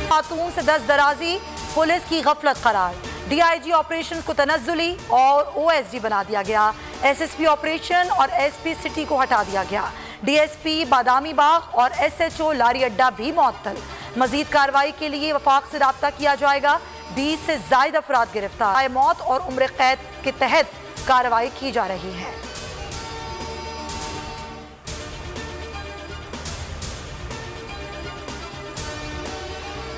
खातून से दस्तदराजी, पुलिस की गफलत करार। DIG ऑपरेशन को तनज़्ज़ुली और OSD बना दिया गया। SSP ऑपरेशन और SP सिटी को हटा दिया गया। DSP बादामी बाग और SHO लारी अड्डा भी मुअत्तल। मजीद कार्रवाई के लिए वफाक से राब्ता किया जाएगा। 20 से ज़ायद अफराद गिरफ्तार। मौत और उम्र कैद के तहत कार्रवाई की जा रही है।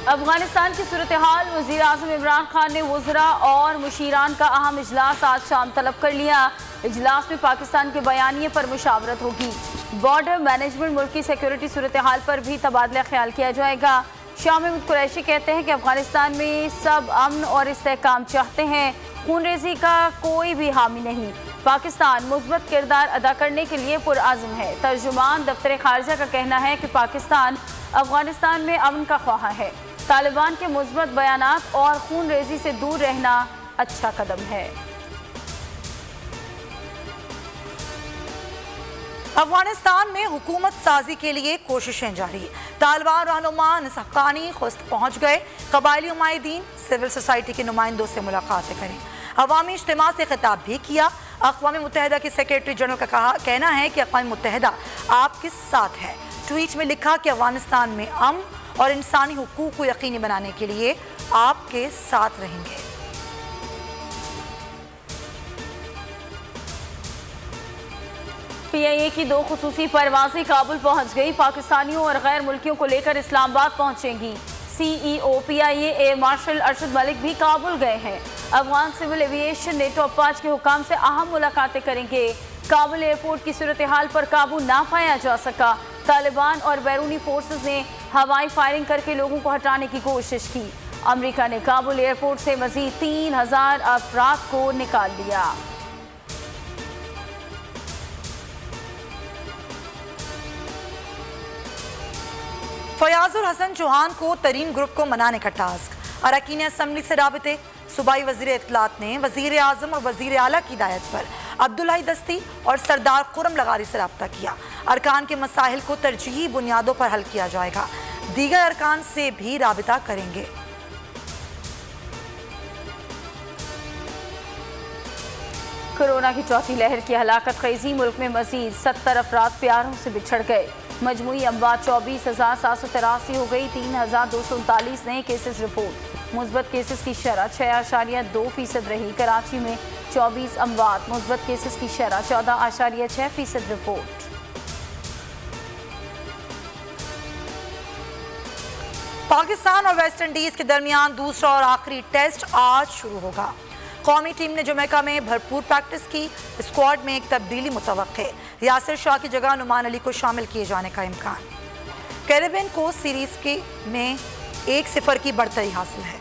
अफगानिस्तान की सूरत हाल, वज़ीर आज़म इमरान खान ने वज़रा और मुशीरान का अहम इजलास आज शाम तलब कर लिया। इजलास में पाकिस्तान के बयानिए पर मुशावरत होगी। बॉर्डर मैनेजमेंट, मुल्क की सिक्योरिटी सूरत हाल पर भी तबादला ख्याल किया जाएगा। शाह महमूद कुरैशी कहते हैं कि अफगानिस्तान में सब अमन और इस्तेहकाम चाहते हैं, खूनरेजी का कोई भी हामी नहीं। पाकिस्तान मुस्बत किरदार अदा करने के लिए पुरआज़म है। तर्जुमान दफ्तर खारजा का कहना है कि पाकिस्तान अफगानिस्तान में अमन का ख्वाह है। तालिबान के मुस्बत बयानात और खूनरेजी से दूर रहना अच्छा कदम है। अफगानिस्तान में हुकूमत साजी के लिए कोशिशें जारी। तालिबान रहनुमा निसार हक्कानी खुस्त पहुंच गए। कबायली नुमाइंदीन सिविल सोसाइटी के नुमाइंदों से मुलाकातें करें। अवामी इज्तिमा से खिताब भी किया। अक़वाम मुत्तहिदा के सेक्रेटरी जनरल का कहना है कि अक़वाम मुत्तहिदा आपके साथ है। ट्वीट में लिखा कि अफगानिस्तान में अमन और इंसानी हुकूक को यकीनी बनाने के लिए आपके साथ रहेंगे। PIA की 2 खुसूसी परवाज़ें काबुल पहुंच गई। पाकिस्तानियों और गैर मुल्कियों को लेकर इस्लामाबाद पहुंचेंगी। CEO PIA air marshal Arshad Malik भी काबुल गए हैं। अफगान सिविल एविएशन नेटो अफवाज के हुकाम से अहम मुलाकातें करेंगे। काबुल एयरपोर्ट की सूरत हाल पर काबू ना पाया जा सका। तालिबान और बैरूनी फोर्सेस ने हवाई फायरिंग करके लोगों को हटाने की कोशिश की। अमेरिका ने काबुल एयरपोर्ट से मजीद 3000 अफराद को निकाल लिया। फयाजुल हसन चौहान को तरीन ग्रुप को मनाने का टास्क। अरकान असम्बली से राबते। सूबाई वज़ीर इत्तलात ने वज़ीर आज़म और वज़ीर आला की हिदायत पर अब्दुल्लाही दस्ती और सरदार खुरम लगारी से रब्ता किया। अरकान के मसाइल को तरजीही बुनियादों पर हल किया जाएगा। दीगर अरकान से भी राबिता करेंगे। कोरोना की चौथी लहर की हलाकत खेजी, मुल्क में मजीद 70 अफराद प्यारों से बिछड़ गए। मजमूई अमवात 24,783 हो गई। 3,239 नए केसेस रिपोर्ट। मुस्बत केसेस की शरह 6.2% रही। कराची में 24 अमवात। मुस्बत केसेस की शरह 14.6% रिपोर्ट। पाकिस्तान और वेस्ट इंडीज के दरमियान दूसरा और आखिरी टेस्ट आज शुरू होगा। कौमी टीम ने जमैका में भरपूर प्रैक्टिस की। स्क्वाड में एक तब्दीली मुतवक्के। यासिर शाह की जगह नुमान अली को शामिल किए जाने का इम्कान। कैरेबियन को सीरीज में 1-0 की बढ़तरी हासिल है।